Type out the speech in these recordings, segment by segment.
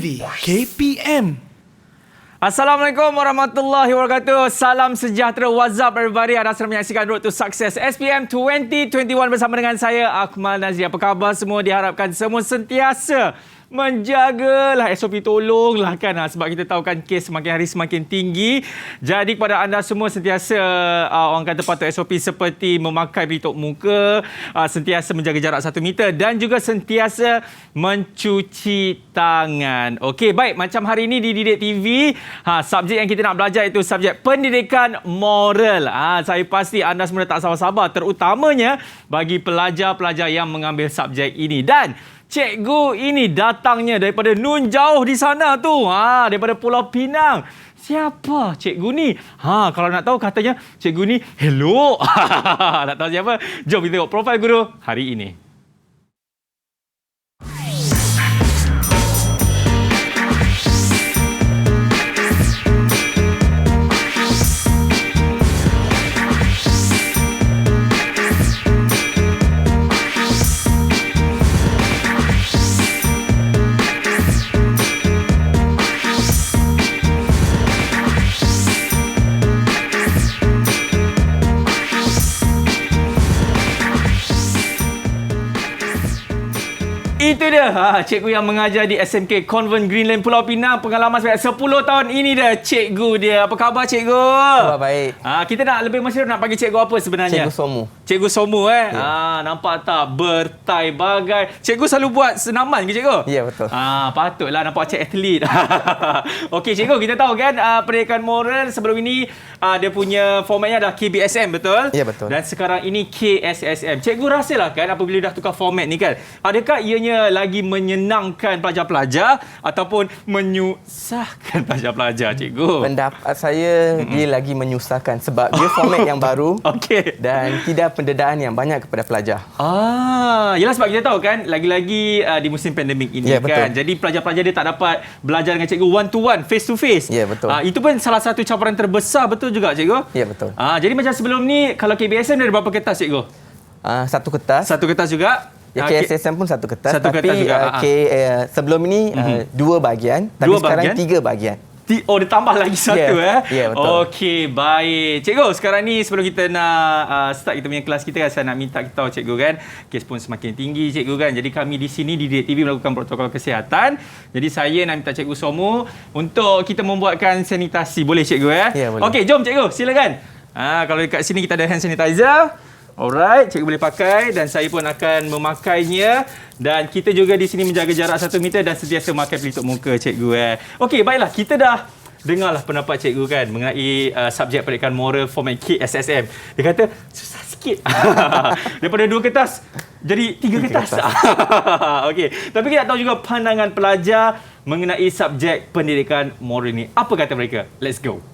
TV KPM. Assalamualaikum warahmatullahi wabarakatuh. Salam sejahtera. What's up everybody? Anda sedang menyaksikan Road to Success SPM 2021 bersama dengan saya Akmal Nazri. Apa khabar semua? Diharapkan semua sentiasa menjagalah SOP, tolonglah kan, sebab kita tahu kan kes semakin hari semakin tinggi. Jadi kepada anda semua sentiasa orang kata patuh SOP seperti memakai pelitup muka, sentiasa menjaga jarak 1 meter dan juga sentiasa mencuci tangan. Okey, baik, macam hari ini di Didik TV, subjek yang kita nak belajar itu subjek pendidikan moral. Saya pasti anda semua tak sabar-sabar, terutamanya bagi pelajar-pelajar yang mengambil subjek ini. Dan cikgu ini datangnya daripada nun jauh di sana tu. Daripada Pulau Pinang. Siapa cikgu ni? Kalau nak tahu katanya cikgu ni hello. Nak tahu siapa? Jom kita tengok profil guru hari ini. Itu dia, cikgu yang mengajar di SMK Convent Green Lane Pulau Pinang. Pengalaman sebanyak 10 tahun. Ini dia cikgu dia. Apa khabar cikgu? Khabar baik. Kita nak lebih masyarakat nak panggil cikgu apa sebenarnya? Cikgu Somu. Cikgu Somu nampak tak? Bertai bagai. Cikgu selalu buat senaman ke cikgu? Ya, betul. Patutlah nampak cik atlet. Okey cikgu, kita tahu kan pendidikan moral sebelum ini dia punya formatnya dah KBSM, betul? Ya, betul. Dan sekarang ini KSSM. Cikgu rasalah kan apabila dah tukar format ni kan, adakah ianya lagi menyenangkan pelajar-pelajar ataupun menyusahkan pelajar-pelajar, cikgu? Pendapat saya dia lagi menyusahkan sebab dia format yang baru. Okey. Dan tidak pendedaan yang banyak kepada pelajar. Yalah, sebab kita tahu kan lagi-lagi di musim pandemik ini ya, kan. betul. Jadi pelajar-pelajar dia tak dapat belajar dengan cikgu one to one, face to face. Ya, betul. Itu pun salah satu cabaran terbesar, betul juga cikgu? Ya, betul. Jadi macam sebelum ni kalau KBSM dia ada berapa kertas cikgu? Satu kertas. Satu kertas juga. Ya, KSSM pun satu kertas. Satu tapi kertas juga. Sebelum ini 2 bahagian. Tapi Dua sekarang bahagian? 3 bahagian. Oh, dia tambah lagi satu Ya, betul. Okey, baik. Cikgu, sekarang ni sebelum kita nak start kita punya kelas kita kan, saya nak minta kita tahu cikgu kan, kes pun semakin tinggi cikgu kan. Jadi kami di sini di Didik TV melakukan protokol kesihatan. Jadi saya nak minta cikgu Somu untuk kita membuatkan sanitasi. Boleh cikgu Ya, boleh. Okey, jom cikgu, silakan. Kalau dekat sini kita ada hand sanitizer. Alright, cikgu boleh pakai dan saya pun akan memakainya. Dan kita juga di sini menjaga jarak 1 meter dan sentiasa memakai pelitup muka cikgu. Okey, baiklah, kita dah dengarlah pendapat cikgu kan mengenai subjek pendidikan moral format KSSM. Dia kata susah sikit. Daripada 2 kertas jadi 3 kertas. Okey, tapi kita tahu juga pandangan pelajar mengenai subjek pendidikan moral ni. Apa kata mereka? Let's go.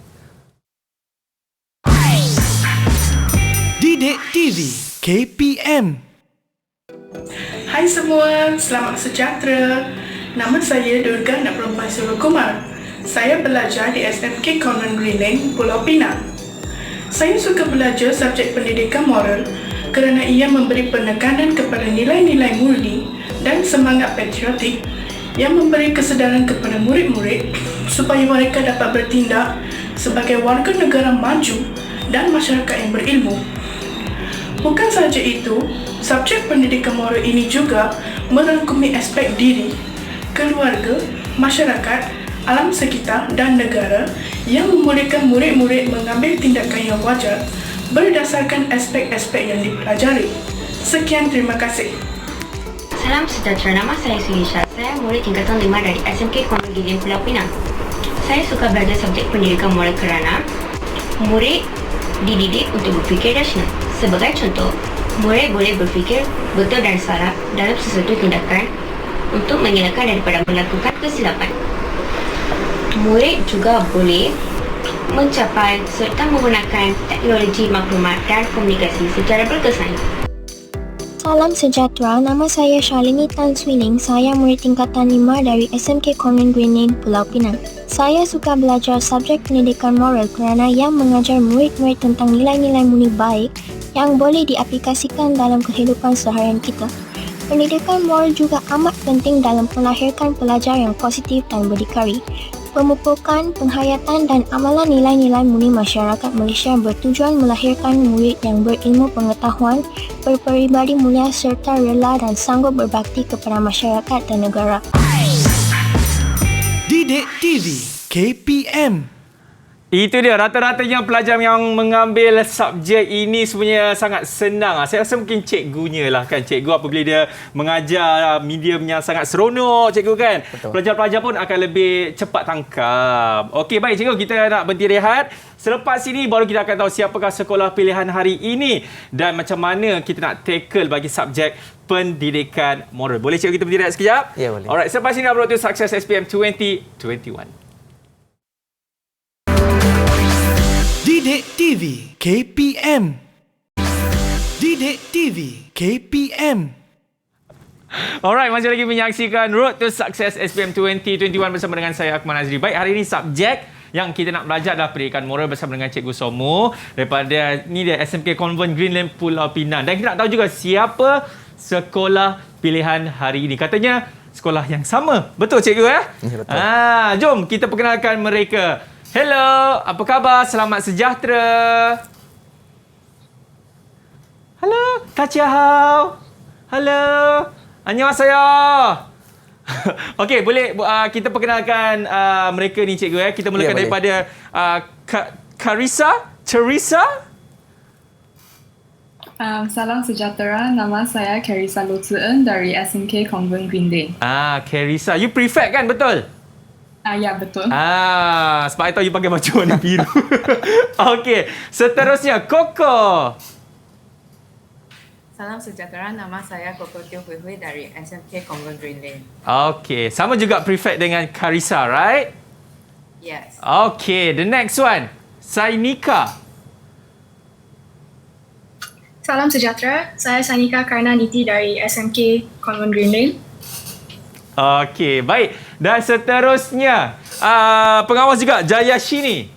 Didik TV KPM. Hai semua, selamat sejahtera. Nama saya Durga Nak Surul Kumar. Saya belajar di SMK Convent Green Lane, Pulau Pinang. Saya suka belajar subjek pendidikan moral kerana ia memberi penekanan kepada nilai-nilai murni dan semangat patriotik yang memberi kesedaran kepada murid-murid supaya mereka dapat bertindak sebagai warga negara maju dan masyarakat yang berilmu. Bukan sahaja itu, subjek pendidikan moral ini juga merangkumi aspek diri, keluarga, masyarakat, alam sekitar dan negara yang membolehkan murid-murid mengambil tindakan yang wajar berdasarkan aspek-aspek yang dipelajari. Sekian, terima kasih. Salam sejahtera, nama saya Sulisha. Saya murid tingkatan 5 dari SMK Convent Green Lane Pulau Pinang. Saya suka belajar subjek pendidikan moral kerana murid dididik untuk berfikir rasional. Sebagai contoh, murid boleh berfikir betul dan salah dalam sesuatu tindakan untuk mengelakkan daripada melakukan kesilapan. Murid juga boleh mencapai serta menggunakan teknologi maklumat dan komunikasi secara berkesan. Salam sejahtera, nama saya Shalini Tan Swining. Saya murid tingkatan 5 dari SMK Convent Green Lane, Pulau Pinang. Saya suka belajar subjek pendidikan moral kerana ia mengajar murid-murid tentang nilai-nilai murni baik yang boleh diaplikasikan dalam kehidupan seharian kita. Pendidikan moral juga amat penting dalam melahirkan pelajar yang positif dan berdikari. Pemupukan, penghayatan dan amalan nilai-nilai murni masyarakat Malaysia bertujuan melahirkan murid yang berilmu pengetahuan, berperibadi mulia serta rela dan sanggup berbakti kepada masyarakat dan negara. Didik TV KPM. Itu dia, rata-ratanya pelajar yang mengambil subjek ini sebenarnya sangat senang. Saya rasa mungkin cikgunya lah kan. Cikgu apabila dia mengajar mediumnya sangat seronok, cikgu kan. Betul. Pelajar-pelajar pun akan lebih cepat tangkap. Okey, baik cikgu, kita nak berhenti rehat. Selepas ini baru kita akan tahu siapakah sekolah pilihan hari ini dan macam mana kita nak tackle bagi subjek pendidikan moral. Boleh cikgu kita berhenti rehat sekejap? Ya, boleh. Alright, selepas ini nak berhenti Sukses SPM 2021. Didik TV KPM. Didik TV KPM. Alright, masih lagi menyaksikan Road to Success SPM 2021 bersama dengan saya Akmal Nazri. Baik, hari ini subjek yang kita nak belajar adalah pendidikan moral bersama dengan Cikgu Somo daripada ni dia SMK Convent Greenland Pulau Pinang. Dan kita nak tahu juga siapa sekolah pilihan hari ini. Katanya sekolah yang sama. Betul cikgu Ya, betul. Jom kita perkenalkan mereka. Hello, apa khabar? Selamat sejahtera. Hello, Tachiahao. Hello. Annyeonghaseyo. Okey, boleh kita perkenalkan mereka ni cikgu ya. Kita mulakan boleh. daripada Teresa. Salam sejahtera, nama saya Carissa Lo Tzu Eun dari SMK Convent Greenland. Carissa. You prefect kan, betul? Ya, betul. Sebab I tahu you pakai baju warna biru. Okey, seterusnya Koko. Salam sejahtera, nama saya Koko Teo Hui Hui dari SMK Convent Greenland. Okey, sama juga prefect dengan Carissa, right? Yes. Okay, the next one. Sainika. Salam sejahtera, saya Sainika Karnaniti dari SMK Convent Greenland. Okay, baik. Dan seterusnya, pengawas juga Jayashini.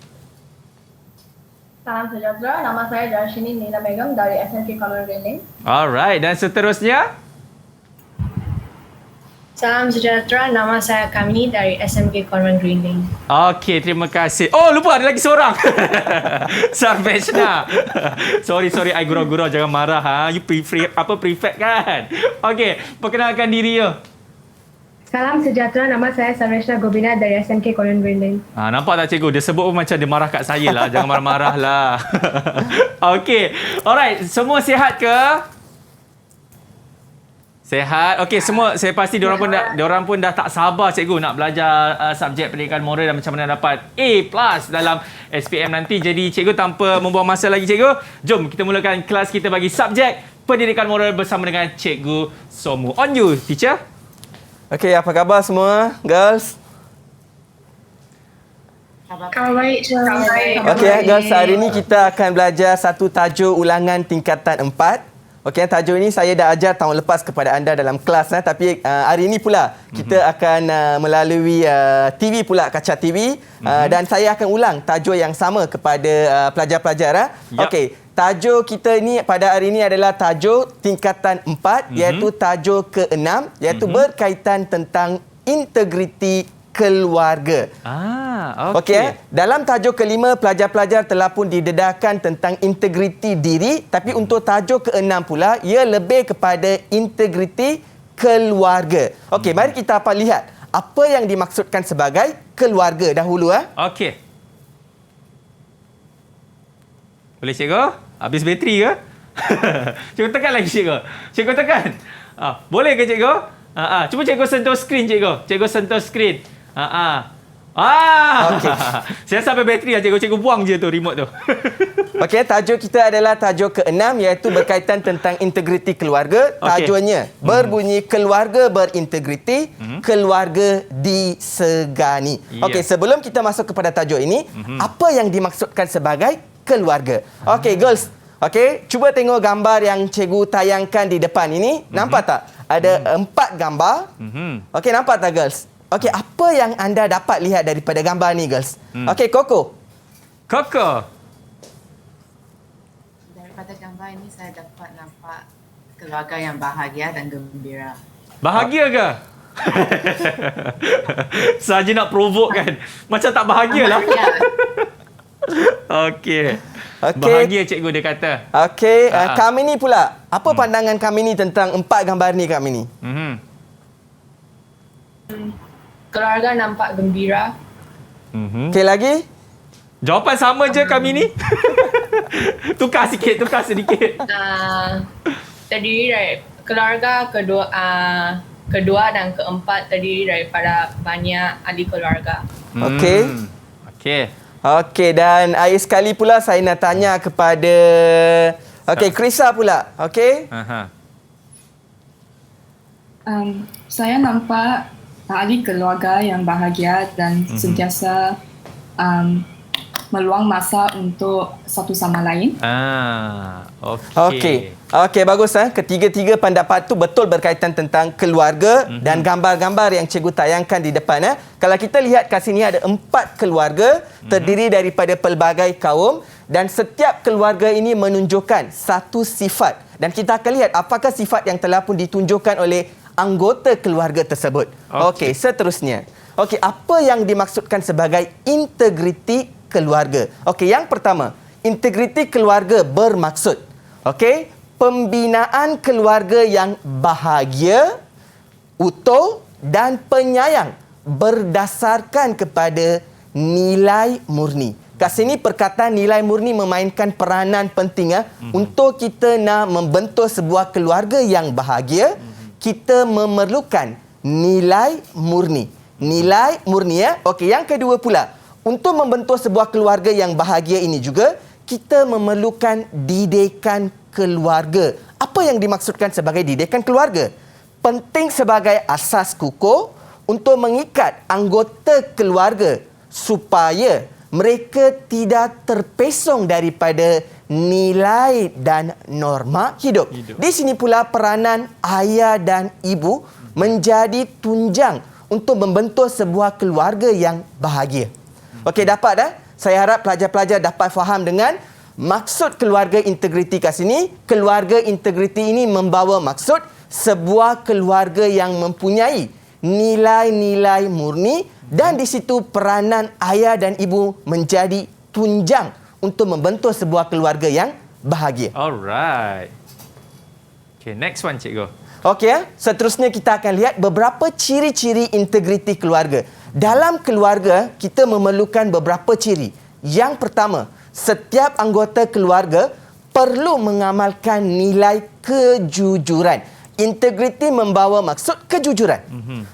Salam sejahtera, nama saya Jayashini Nila Begum dari SMK Convent Greenland. Alright, dan seterusnya? Salam sejahtera, nama saya Kamini dari SMK Convent Greenland. Okay, terima kasih. Oh, lupa ada lagi seorang. Sarveshna. sorry, I gurau-gurau, jangan marah ha. You prefect kan? Okay, perkenalkan diri you. Salam sejahtera, nama saya Sarveshna Gobina dari SMK Convent Greenland. Nampak tak cikgu? Dia sebut pun macam dia marah kat saya lah. Jangan marah-marah lah. Okay. Alright. Semua sihat ke? Sihat. Okey, semua saya pasti diorang pun dah tak sabar cikgu nak belajar subjek pendidikan moral dan macam mana dapat A+ dalam SPM nanti. Jadi cikgu tanpa membuang masa lagi cikgu, jom kita mulakan kelas kita bagi subjek pendidikan moral bersama dengan Cikgu Somu. On you, teacher. Okey, apa khabar semua, girls? Khabar baik. Okey, girls, hari ini kita akan belajar satu tajuk ulangan tingkatan 4. Okey, tajuk ini saya dah ajar tahun lepas kepada anda dalam kelas, tapi hari ini pula kita akan melalui TV pula, kaca TV, dan saya akan ulang tajuk yang sama kepada pelajar-pelajar. Yep. Okey, tajuk kita ini pada hari ini adalah tajuk tingkatan 4, iaitu tajuk ke-6, iaitu berkaitan tentang integriti keluarga. Okey. Dalam tajuk ke-5, pelajar-pelajar telah pun didedahkan tentang integriti diri, tapi untuk tajuk ke-6 pula, ia lebih kepada integriti keluarga. Okey, mari kita lihat apa yang dimaksudkan sebagai keluarga dahulu. Okey. Boleh cikgu? Habis bateri ke? Cikgu tekan lagi cikgu. Cikgu tekan. Boleh ke cikgu? Cuba cikgu sentuh skrin cikgu. Cikgu sentuh skrin. Okay. Saya sampai bateri lah cikgu. Cikgu buang je tu remote tu. Okey, tajuk kita adalah tajuk ke-6, iaitu berkaitan tentang integriti keluarga. Tajuknya berbunyi keluarga berintegriti, keluarga disegani. Okey, sebelum kita masuk kepada tajuk ini, apa yang dimaksudkan sebagai keluarga? Okey, girls. Okey, cuba tengok gambar yang cikgu tayangkan di depan ini. Nampak tak? Ada 4 gambar. Okey, nampak tak, girls? Okey, apa yang anda dapat lihat daripada gambar ni, girls? Okey, Koko. Daripada gambar ini saya dapat nampak keluarga yang bahagia dan gembira. Bahagia ke? Saja nak provoke kan. Macam tak bahagia lah. Okey. Bahagia cikgu dia kata. Okey, kami ni pula. Apa pandangan kami ni tentang 4 gambar ni kami ni? Keluarga nampak gembira. Okey lagi? Jawapan sama je kami ni. Tukar sedikit. Terdiri dari keluarga kedua dan keempat terdiri daripada banyak ahli keluarga. Okey. Okey. Okey, dan akhir sekali pula saya nak tanya kepada Krisa pula. Okey? Saya nampak ahli keluarga yang bahagia dan sentiasa meluang masa untuk satu sama lain. Okey. Okey, bagus. Ketiga-tiga pendapat tu betul berkaitan tentang keluarga dan gambar-gambar yang cikgu tayangkan di depan. Kalau kita lihat kat sini ada 4 keluarga terdiri daripada pelbagai kaum dan setiap keluarga ini menunjukkan satu sifat. Dan kita akan lihat apakah sifat yang telah pun ditunjukkan oleh anggota keluarga tersebut. Okey, seterusnya. Okey, apa yang dimaksudkan sebagai integriti keluarga? Okey, yang pertama, integriti keluarga bermaksud pembinaan keluarga yang bahagia, utuh dan penyayang berdasarkan kepada nilai murni. Kat sini perkataan nilai murni memainkan peranan penting untuk kita nak membentuk sebuah keluarga yang bahagia, kita memerlukan nilai murni. Nilai murni Okey, yang kedua pula, untuk membentuk sebuah keluarga yang bahagia ini juga, kita memerlukan didikan keluarga. Apa yang dimaksudkan sebagai didikan keluarga? Penting sebagai asas kukuh untuk mengikat anggota keluarga supaya mereka tidak terpesong daripada nilai dan norma hidup. Di sini pula peranan ayah dan ibu menjadi tunjang untuk membentuk sebuah keluarga yang bahagia. Okey, dapat dah? Saya harap pelajar-pelajar dapat faham dengan maksud keluarga integriti kat sini. Keluarga integriti ini membawa maksud sebuah keluarga yang mempunyai nilai-nilai murni dan di situ peranan ayah dan ibu menjadi tunjang untuk membentuk sebuah keluarga yang bahagia. Alright. Okay, next one cikgu. Okey, seterusnya kita akan lihat beberapa ciri-ciri integriti keluarga. Dalam keluarga, kita memerlukan beberapa ciri. Yang pertama, setiap anggota keluarga perlu mengamalkan nilai kejujuran. Integriti membawa maksud kejujuran.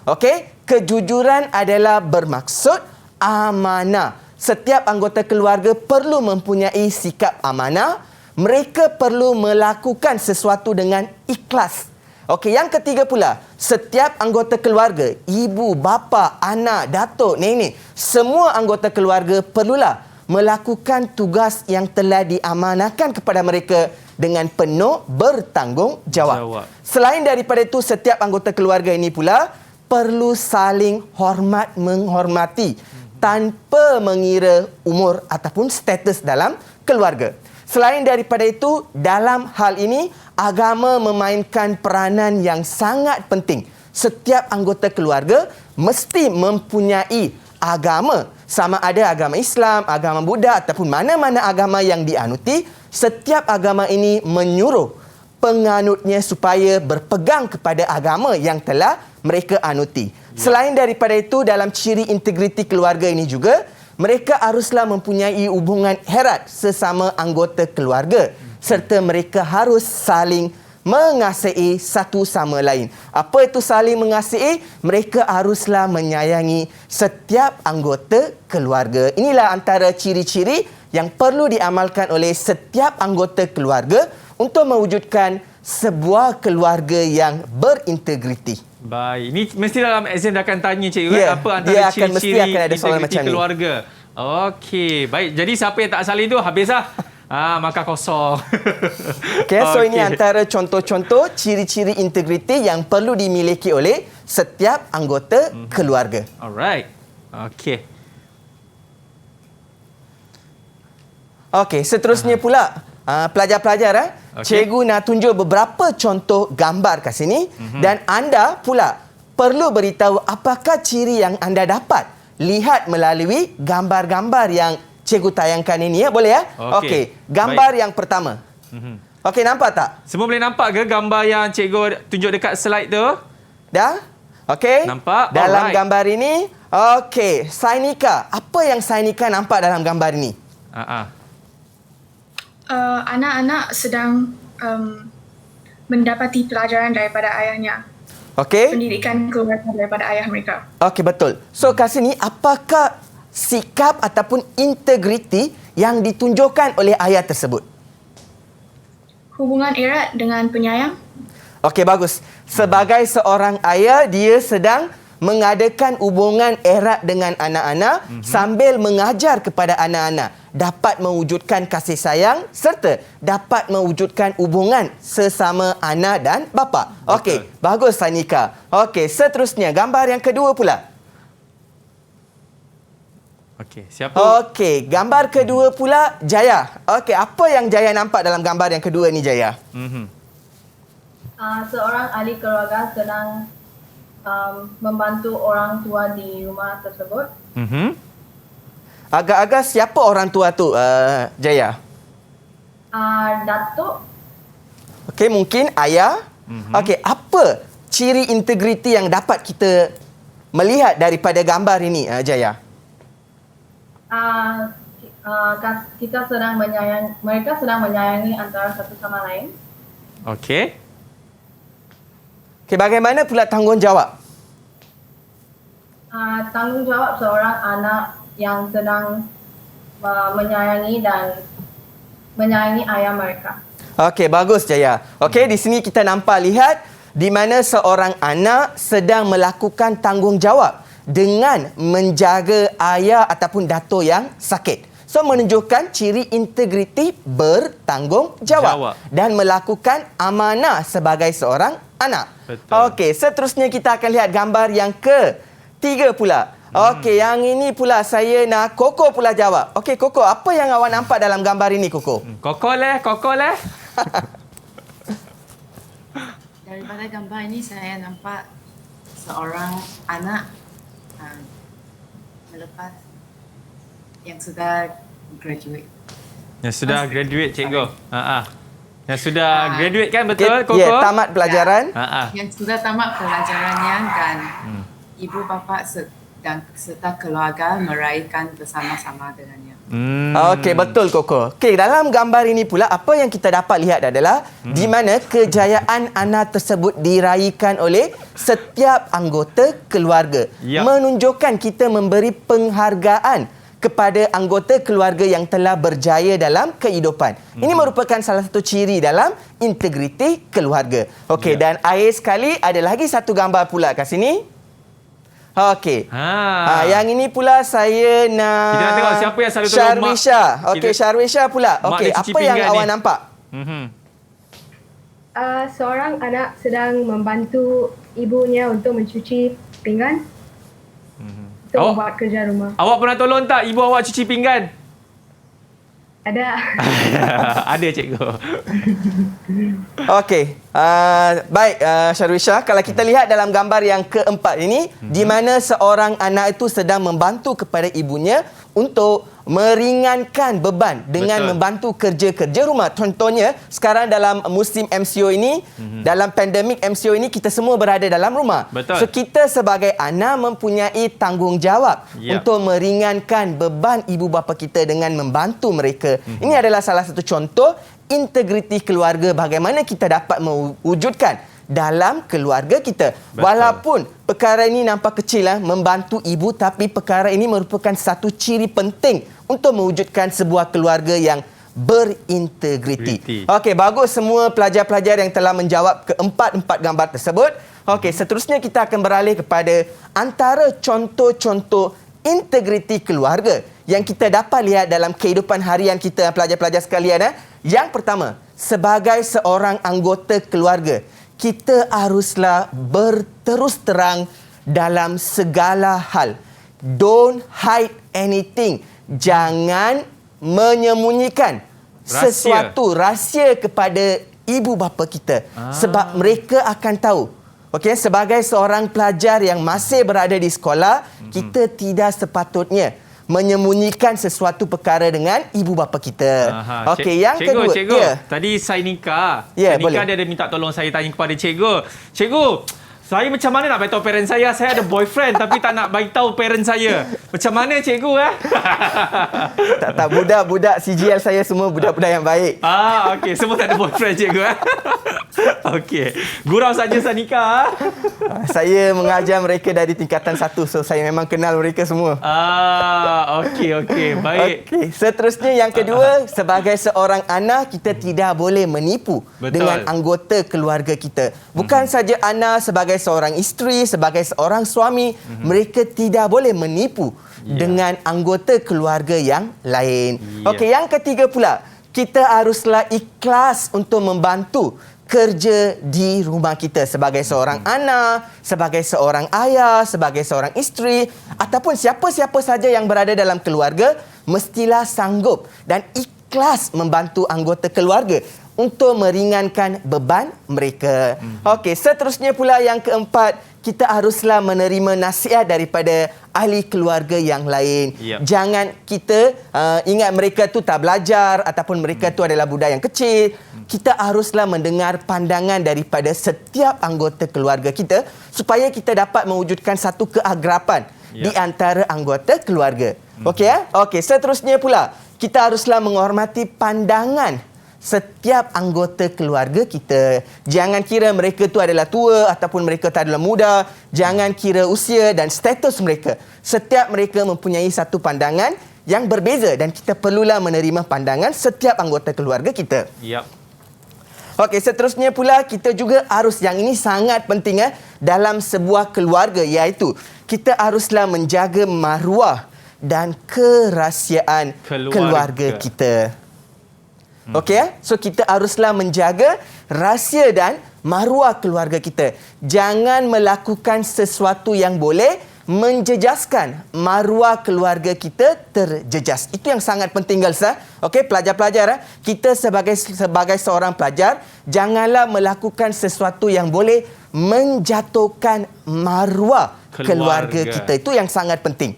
Okey, kejujuran adalah bermaksud amanah. Setiap anggota keluarga perlu mempunyai sikap amanah. Mereka perlu melakukan sesuatu dengan ikhlas. Okey, yang ketiga pula, setiap anggota keluarga, ibu, bapa, anak, datuk, nenek, semua anggota keluarga perlulah melakukan tugas yang telah diamanahkan kepada mereka dengan penuh bertanggungjawab. Selain daripada itu, setiap anggota keluarga ini pula perlu saling hormat menghormati tanpa mengira umur ataupun status dalam keluarga. Selain daripada itu, dalam hal ini, agama memainkan peranan yang sangat penting. Setiap anggota keluarga mesti mempunyai agama. Sama ada agama Islam, agama Buddha ataupun mana-mana agama yang dianuti, setiap agama ini menyuruh penganutnya supaya berpegang kepada agama yang telah mereka anuti. Selain daripada itu, dalam ciri integriti keluarga ini juga, mereka haruslah mempunyai hubungan erat sesama anggota keluarga serta mereka harus saling mengasihi satu sama lain. Apa itu saling mengasihi? Mereka haruslah menyayangi setiap anggota keluarga. Inilah antara ciri-ciri yang perlu diamalkan oleh setiap anggota keluarga untuk mewujudkan sebuah keluarga yang berintegriti. Baik, ini mesti dalam exam dia akan tanya cikgu apa antara ciri-ciri integriti keluarga. Okey, baik. Jadi siapa yang tak salin tu habislah. Maka kosong. Okay, so ini antara contoh-contoh ciri-ciri integriti yang perlu dimiliki oleh setiap anggota keluarga. Alright. Okey. Okey, seterusnya pula pelajar-pelajar, cikgu nak tunjuk beberapa contoh gambar kat sini dan anda pula perlu beritahu apakah ciri yang anda dapat lihat melalui gambar-gambar yang cikgu tayangkan ini, ya. Boleh, ya? Okey. Gambar yang pertama. Okey, nampak tak? Semua boleh nampak ke gambar yang cikgu tunjuk dekat slide tu? Dah? Okey. Nampak? Dalam Alright. gambar ini, okey, Sainika. Apa yang Sainika nampak dalam gambar ini? Anak-anak sedang mendapati pelajaran daripada ayahnya. Okey. Pendidikan keluarga daripada ayah mereka. Okey, betul. So, kat sini, apakah sikap ataupun integriti yang ditunjukkan oleh ayah tersebut? Hubungan erat dengan penyayang. Okey, bagus. Sebagai seorang ayah, dia sedang mengadakan hubungan erat dengan anak-anak sambil mengajar kepada anak-anak dapat mewujudkan kasih sayang serta dapat mewujudkan hubungan sesama anak dan bapa. Okey, bagus Sanika. Okey, seterusnya gambar yang kedua pula. Okey, siapa? Okey, gambar kedua pula Jaya. Okey, apa yang Jaya nampak dalam gambar yang kedua ni, Jaya? Seorang ahli keluarga sedang membantu orang tua di rumah tersebut. Agak-agak siapa orang tua tu, Jaya? Datuk. Okey, mungkin ayah. Okey, apa ciri integriti yang dapat kita melihat daripada gambar ini, Jaya? Kita sedang mereka sedang menyayangi antara satu sama lain. Okey. Okey, bagaimana pula tanggungjawab? Tanggungjawab seorang anak yang sedang menyayangi dan menyayangi ayah mereka. Okey, bagus Jaya. Okey, di sini kita nampak lihat di mana seorang anak sedang melakukan tanggungjawab dengan menjaga ayah ataupun datuk yang sakit. So, menunjukkan ciri integriti bertanggungjawab dan melakukan amanah sebagai seorang anak. Okey, seterusnya kita akan lihat gambar yang ketiga pula. Okey, yang ini pula saya nak Koko pula jawab. Okey, Koko, apa yang awak nampak dalam gambar ini, Koko? Koko leh. Daripada gambar ini saya nampak seorang anak melepas yang sudah graduate. Yang sudah graduate, cikgu. Yang sudah graduate kan, betul, Koko? Ya, tamat pelajaran. Yang sudah tamat pelajarannya dan ibu bapa dan serta keluarga meraihkan bersama-sama dengannya. Okey, betul Koko. Okey, dalam gambar ini pula apa yang kita dapat lihat adalah di mana kejayaan anak tersebut diraihkan oleh setiap anggota keluarga. Menunjukkan kita memberi penghargaan kepada anggota keluarga yang telah berjaya dalam kehidupan. Ini merupakan salah satu ciri dalam integriti keluarga. Okey, dan akhir sekali ada lagi satu gambar pula kat sini. Okey. Yang ini pula saya nak... Kita nak tengok siapa yang selalu tolong Sharwisha. Okey, Sharwisha pula. Okey, apa yang awak nampak? Seorang anak sedang membantu ibunya untuk mencuci pinggan. Untuk membuat kerja rumah. Awak pernah tolong tak ibu awak cuci pinggan? Ada. Ada, cikgu. Okey. Baik, Sharwisha. Kalau kita lihat dalam gambar yang keempat ini, di mana seorang anak itu sedang membantu kepada ibunya untuk meringankan beban dengan membantu kerja-kerja rumah. Contohnya, sekarang dalam musim MCO ini, dalam pandemik MCO ini, kita semua berada dalam rumah. So, kita sebagai anak mempunyai tanggungjawab untuk meringankan beban ibu bapa kita dengan membantu mereka. Ini adalah salah satu contoh integriti keluarga, bagaimana kita dapat mewujudkan dalam keluarga kita. Walaupun perkara ini nampak kecil, membantu ibu, tapi perkara ini merupakan satu ciri penting untuk mewujudkan sebuah keluarga yang berintegriti. Okey, bagus semua pelajar-pelajar yang telah menjawab keempat-empat gambar tersebut. Okey, seterusnya kita akan beralih kepada antara contoh-contoh integriti keluarga yang kita dapat lihat dalam kehidupan harian kita, pelajar-pelajar sekalian. Yang pertama, sebagai seorang anggota keluarga, kita haruslah berterus terang dalam segala hal. Don't hide anything. Jangan menyembunyikan sesuatu rahsia kepada ibu bapa kita. Sebab mereka akan tahu. Okey, sebagai seorang pelajar yang masih berada di sekolah, kita tidak sepatutnya menyembunyikan sesuatu perkara dengan ibu bapa kita. Okey, yang kedua. Cikgu, tadi saya nikah. Ya, Nikah dia ada minta tolong saya tanya kepada cikgu. Cikgu, saya macam mana nak beritahu parent saya? Saya ada boyfriend tapi tak nak beritahu parent saya. Macam mana cikgu Tak, budak-budak CGL saya semua budak-budak yang baik. Okey, semua tak ada boyfriend cikgu Okey. Gurau saja saya nikah. Saya mengajar mereka dari tingkatan 1, so saya memang kenal mereka semua. Okey, baik. Okey, seterusnya yang kedua, sebagai seorang anak kita tidak boleh menipu dengan anggota keluarga kita. Bukan saja anak, sebagai seorang isteri, sebagai seorang suami, mereka tidak boleh menipu dengan anggota keluarga yang lain. Okey, yang ketiga pula, kita haruslah ikhlas untuk membantu kerja di rumah kita sebagai seorang anak, sebagai seorang ayah, sebagai seorang isteri ataupun siapa-siapa saja yang berada dalam keluarga, mestilah sanggup dan ikhlas membantu anggota keluarga untuk meringankan beban mereka. Okey, seterusnya pula yang keempat, kita haruslah menerima nasihat daripada ahli keluarga yang lain. Jangan kita ingat mereka tu tak belajar ataupun mereka tu adalah budak yang kecil. Kita haruslah mendengar pandangan daripada setiap anggota keluarga kita supaya kita dapat mewujudkan satu keagrapan di antara anggota keluarga. Okey ya? Okey, seterusnya pula, kita haruslah menghormati pandangan setiap anggota keluarga kita. Jangan kira mereka tu adalah tua ataupun mereka tu adalah muda. Jangan kira usia dan status mereka. Setiap mereka mempunyai satu pandangan yang berbeza dan kita perlulah menerima pandangan setiap anggota keluarga kita. Okey, seterusnya pula kita juga harus, yang ini sangat penting dalam sebuah keluarga, iaitu kita haruslah menjaga maruah dan kerahsiaan keluarga kita. Okey, so kita haruslah menjaga rahsia dan maruah keluarga kita. Jangan melakukan sesuatu yang boleh menjejaskan maruah keluarga kita terjejas. Itu yang sangat penting, girls. Okey, pelajar-pelajar, kita sebagai seorang pelajar, janganlah melakukan sesuatu yang boleh menjatuhkan maruah keluarga kita. Itu yang sangat penting.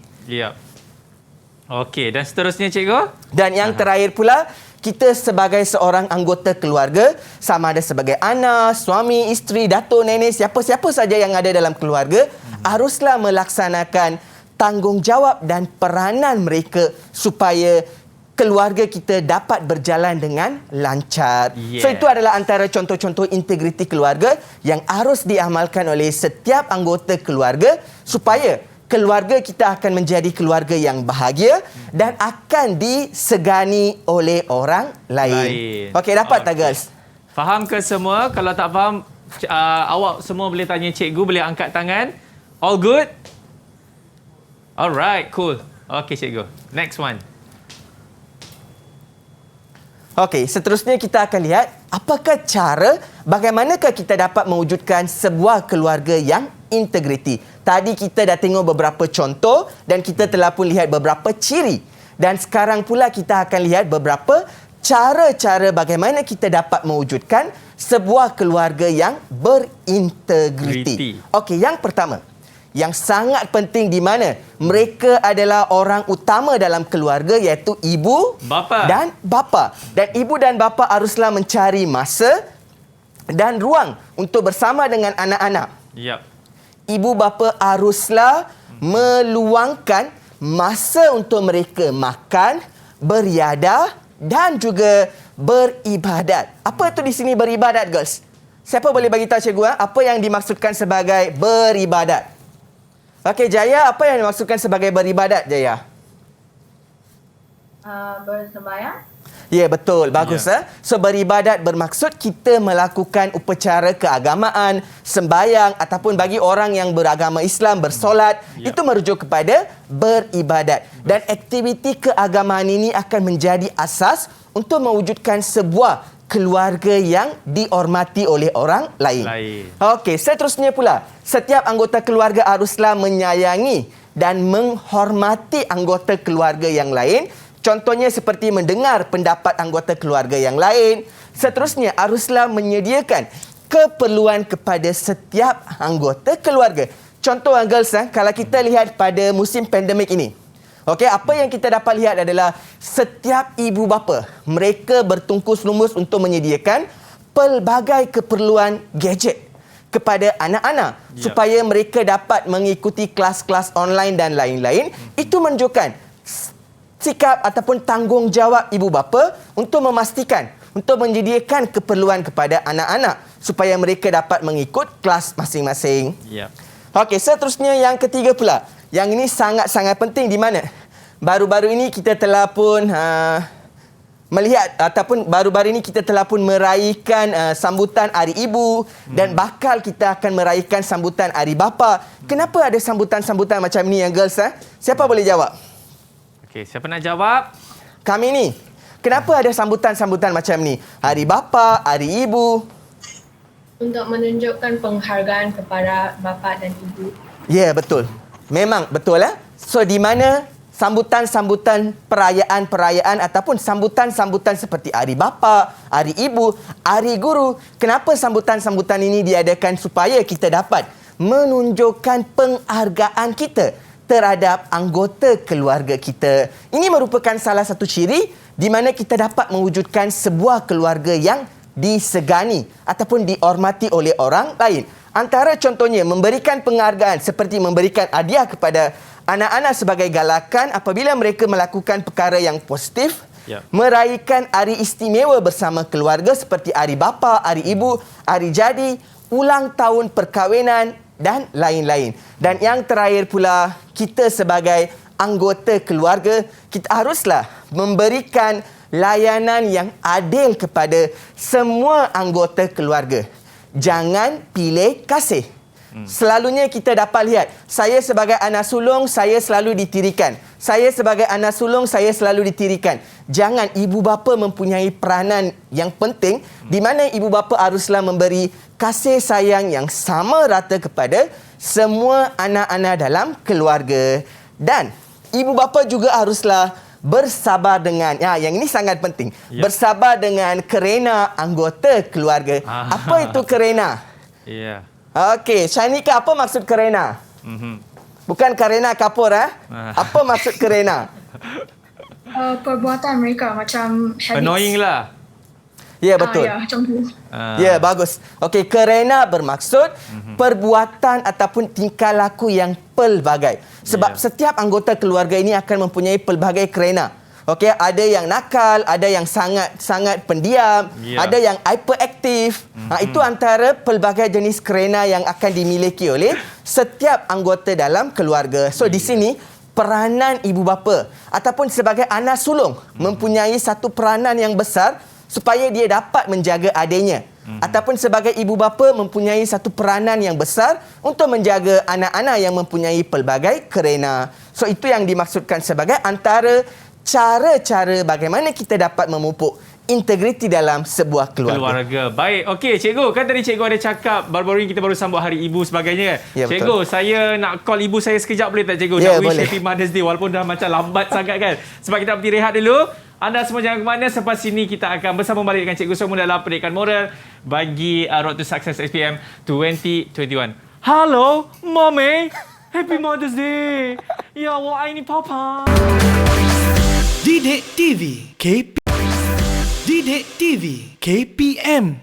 Okey, dan seterusnya cikgu? Dan yang terakhir pula, kita sebagai seorang anggota keluarga, sama ada sebagai anak, suami, isteri, datuk, nenek, siapa-siapa saja yang ada dalam keluarga, haruslah melaksanakan tanggungjawab dan peranan mereka supaya keluarga kita dapat berjalan dengan lancar. So itu adalah antara contoh-contoh integriti keluarga yang harus diamalkan oleh setiap anggota keluarga supaya keluarga kita akan menjadi keluarga yang bahagia dan akan disegani oleh orang lain. Okey, dapat tak, girls? Faham ke semua? Kalau tak faham, awak semua boleh tanya cikgu, boleh angkat tangan. All good? Alright, cool. Okey, cikgu. Next one. Okey, seterusnya kita akan lihat apakah cara, bagaimanakah kita dapat mewujudkan sebuah keluarga yang integriti. Tadi kita dah tengok beberapa contoh dan kita telah pun lihat beberapa ciri. Dan sekarang pula kita akan lihat beberapa cara-cara bagaimana kita dapat mewujudkan sebuah keluarga yang berintegriti. Okey, yang pertama, yang sangat penting di mana mereka adalah orang utama dalam keluarga, iaitu ibu dan bapa. Dan ibu dan bapa haruslah mencari masa dan ruang untuk bersama dengan anak-anak. Ibu bapa haruslah meluangkan masa untuk mereka makan, beriadah dan juga beribadat. Apa itu di sini beribadat, girls? Siapa boleh bagi tahu cikgu apa yang dimaksudkan sebagai beribadat? Okey, Jaya, apa yang dimaksudkan sebagai beribadat, Jaya? Bersembahyang. Ya, betul. Bagus. So, beribadat bermaksud kita melakukan upacara keagamaan, sembahyang ataupun bagi orang yang beragama Islam, bersolat. Itu merujuk kepada beribadat. Dan aktiviti keagamaan ini akan menjadi asas untuk mewujudkan sebuah keluarga yang dihormati oleh orang lain. Okey, seterusnya pula, setiap anggota keluarga haruslah menyayangi dan menghormati anggota keluarga yang lain. Contohnya seperti mendengar pendapat anggota keluarga yang lain. Seterusnya, haruslah menyediakan keperluan kepada setiap anggota keluarga. Contoh, girls, kalau kita lihat pada musim pandemik ini, okey, apa yang kita dapat lihat adalah setiap ibu bapa, mereka bertungkus lumus untuk menyediakan pelbagai keperluan gadget kepada anak-anak supaya mereka dapat mengikuti kelas-kelas online dan lain-lain. Itu menunjukkan sikap ataupun tanggungjawab ibu bapa untuk memastikan, untuk menyediakan keperluan kepada anak-anak supaya mereka dapat mengikut kelas masing-masing. Okey, seterusnya yang ketiga pula. Yang ini sangat-sangat penting di mana baru-baru ini kita telah pun melihat ataupun baru-baru ini kita telah pun meraihkan sambutan Hari Ibu dan bakal kita akan meraihkan sambutan Hari Bapa. Kenapa ada sambutan-sambutan macam ni yang girls? Siapa boleh jawab? Okey, siapa nak jawab? Kami ni. Kenapa ada sambutan-sambutan macam ni? Hari Bapa, Hari Ibu. Untuk menunjukkan penghargaan kepada bapa dan ibu. Ya, betul. Memang betul So di mana sambutan-sambutan perayaan-perayaan ataupun sambutan-sambutan seperti Hari Bapa, Hari Ibu, Hari Guru, kenapa sambutan-sambutan ini diadakan supaya kita dapat menunjukkan penghargaan kita terhadap anggota keluarga kita. Ini merupakan salah satu ciri di mana kita dapat mewujudkan sebuah keluarga yang disegani ataupun dihormati oleh orang lain. Antara contohnya memberikan penghargaan seperti memberikan hadiah kepada anak-anak sebagai galakan apabila mereka melakukan perkara yang positif, meraihkan hari istimewa bersama keluarga seperti Hari Bapa, Hari Ibu, Hari Jadi, ulang tahun perkahwinan dan lain-lain. Dan yang terakhir pula, kita sebagai anggota keluarga, kita haruslah memberikan layanan yang adil kepada semua anggota keluarga. Jangan pilih kasih. Selalunya kita dapat lihat, saya sebagai anak sulung, saya selalu ditirikan. Saya sebagai anak sulung, saya selalu ditirikan. Jangan, ibu bapa mempunyai peranan yang penting di mana ibu bapa haruslah memberi kasih sayang yang sama rata kepada semua anak-anak dalam keluarga. Dan ibu bapa juga haruslah bersabar dengan, yang ini sangat penting, bersabar dengan kerena anggota keluarga. Apa itu kerena? Okey, Shanika, apa maksud kerena? Bukan kerena kapur, Apa maksud kerena? Perbuatan mereka macam habits. Annoying lah. Ya, betul. Ya, macam tu. Ya, bagus. Okey, kerena bermaksud perbuatan ataupun tingkah laku yang pelbagai. Sebab setiap anggota keluarga ini akan mempunyai pelbagai kerena. Okey, ada yang nakal, ada yang sangat pendiam, ada yang hyperaktif. Itu antara pelbagai jenis kerena yang akan dimiliki oleh setiap anggota dalam keluarga. So di sini peranan ibu bapa ataupun sebagai anak sulung mempunyai satu peranan yang besar supaya dia dapat menjaga adiknya. Ataupun sebagai ibu bapa mempunyai satu peranan yang besar untuk menjaga anak-anak yang mempunyai pelbagai kerena. So itu yang dimaksudkan sebagai antara cara-cara bagaimana kita dapat memupuk integriti dalam sebuah keluarga. Baik. Okey, cikgu, kan tadi cikgu ada cakap baru-baru ini kita baru sambut Hari Ibu sebagainya. Ya, cikgu, betul. saya nak call ibu saya sekejap boleh tak cikgu? Ya, nak wish boleh. Happy Mother's Day walaupun dah macam lambat sangat kan. Sebab kita pergi rehat dulu. Anda semua jangan ke mana, selepas ini kita akan bersama balik dengan cikgu semua dalam pendidikan moral bagi Road to Success SPM 2021. Hello, Mommy. Happy Mother's Day. Ya, 我爱你 Papa. Didik TV Didik TV KPM.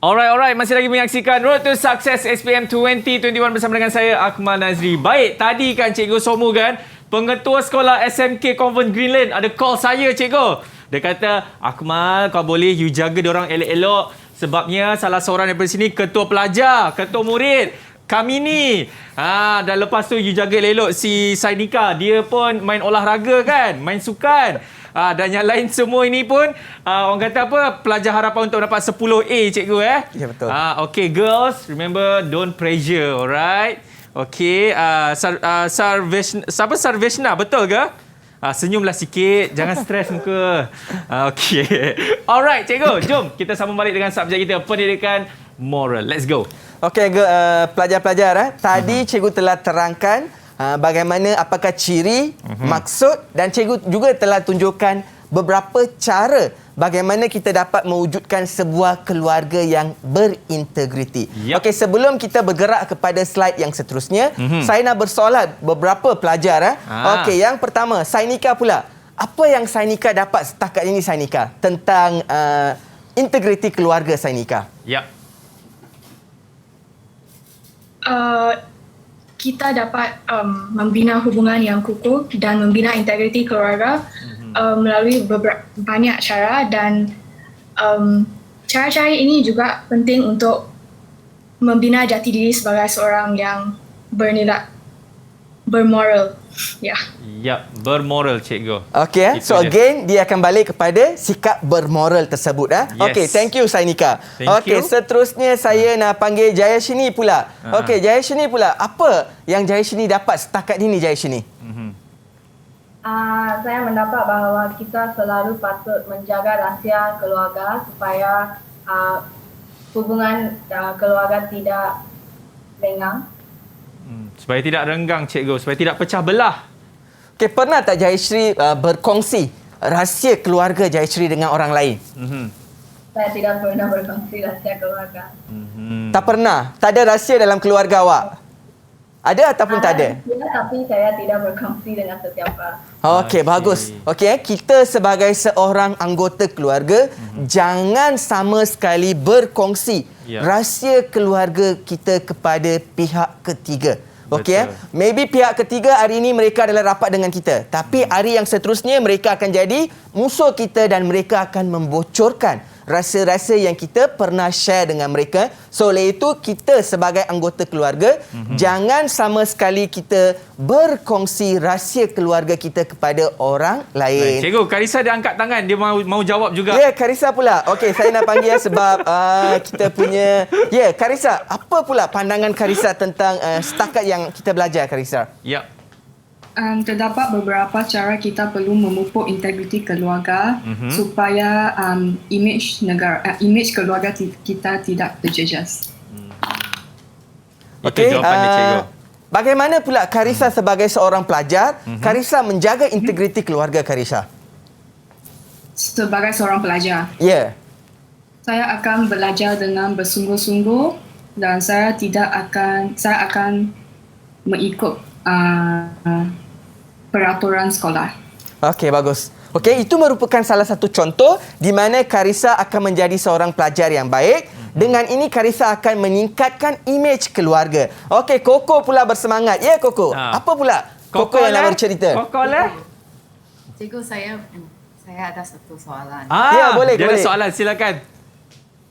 Alright, masih lagi menyaksikan Road to Success SPM 2021 bersama dengan saya, Akmal Nazri. Baik, tadi kan Cikgu Somu kan, Pengetua Sekolah SMK Convent Green Lane ada call saya, Cikgu. Dia kata, Akmal, kau boleh you jaga diorang elok-elok. Sebabnya salah seorang daripada sini ketua pelajar, ketua murid. Kami ni. Dan lepas tu you jaga elok si Sainika. Dia pun main olahraga kan, main sukan. Dan yang lain semua ini pun orang kata apa, pelajar harapan untuk dapat 10A, cikgu Ya, betul. Okay, girls, remember don't pressure, alright? Okay, Sarveshna, betul ke? Senyumlah sikit, jangan stres muka. Okay. Alright, cikgu, jom kita sambung balik dengan subjek kita, pendidikan moral. Let's go. Okey, pelajar-pelajar, tadi cikgu telah terangkan bagaimana apakah ciri, maksud, dan cikgu juga telah tunjukkan beberapa cara bagaimana kita dapat mewujudkan sebuah keluarga yang berintegriti. Okey, sebelum kita bergerak kepada slide yang seterusnya, saya nak bersoalan beberapa pelajar. Okey, yang pertama, Sainika pula. Apa yang Sainika dapat setakat ini, Sainika, tentang integriti keluarga Sainika? Kita dapat membina hubungan yang kukuh dan membina integriti keluarga melalui banyak cara, dan cara-cara ini juga penting untuk membina jati diri sebagai seorang yang bernilai, bermoral. Bermoral, cikgu. Okey, so again dia akan balik kepada sikap bermoral tersebut. Okey, thank you Sainika. Okey, seterusnya saya nak panggil Jayashini pula. Okey, Jayashini pula. Apa yang Jayashini dapat setakat ini, Jayashini? Saya mendapat bahawa kita selalu patut menjaga rahsia keluarga supaya hubungan keluarga tidak renggang. Supaya tidak renggang, cikgu. Supaya tidak pecah belah. Okay, pernah tak Jayashri berkongsi rahsia keluarga Jayashri dengan orang lain? Saya tidak pernah berkongsi rahsia keluarga. Tak pernah? Tak ada rahsia dalam keluarga awak? Ada ataupun tak ada? Ya, tapi saya tidak berkongsi dengan sesiapa. Okey, bagus. Okey, kita sebagai seorang anggota keluarga, jangan sama sekali berkongsi rahsia keluarga kita kepada pihak ketiga. Okey, maybe pihak ketiga hari ini mereka adalah rapat dengan kita, tapi hari yang seterusnya mereka akan jadi musuh kita dan mereka akan membocorkan rasa-rasa yang kita pernah share dengan mereka. So, oleh itu kita sebagai anggota keluarga jangan sama sekali kita berkongsi rahsia keluarga kita kepada orang lain. Cikgu, Karisa dia angkat tangan, dia mau jawab juga. Ya, Karisa pula. Okey, saya nak panggil sebab kita punya Karisa, apa pula pandangan Karisa tentang setakat yang kita belajar, Karisa? Terdapat beberapa cara kita perlu memupuk integriti keluarga supaya imej keluarga kita tidak terjejas. Okey, bagaimana pula Karisa sebagai seorang pelajar, Karisa menjaga integriti keluarga Karisa? Sebagai seorang pelajar, saya akan belajar dengan bersungguh-sungguh dan saya akan mengikut peraturan sekolah. Okey, bagus. Okey, itu merupakan salah satu contoh di mana Karisa akan menjadi seorang pelajar yang baik. Dengan ini Karisa akan meningkatkan imej keluarga. Okey, Koko pula bersemangat. Ya, Koko. Apa pula Koko yang nak bercerita? Koko lah. Cikgu, saya ada satu soalan. Ya, boleh. Dia ada soalan, silakan.